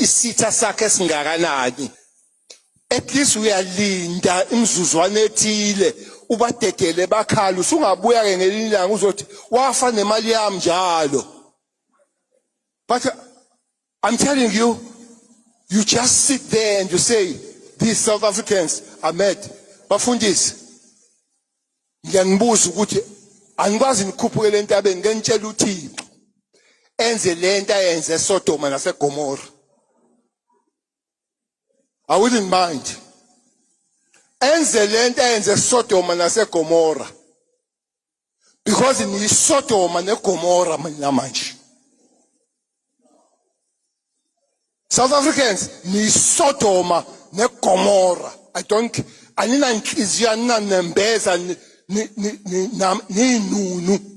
isitha sakhe singakanani. At least uyalinda imizuzwana ethile ubadedele bakhala usungabuya ke ngelinye ilanga uzothi wafa nemali yami njalo. But I'm telling you, you just sit there and you say, these South Africans are mad. Bafundisi, ngiyanibuza ukuthi angikwazi nikhuphukele entabeni ngenitshela uThixo enze lento ayenze eSodoma naseGomora. I wouldn't mind. Enze lento ayenze eSodoma naseGomora. Because in Sodoma neGomora mina manje. South Africans ni Sodoma ne Gomora. Anina inhliziyo anina nembeza ni nunu.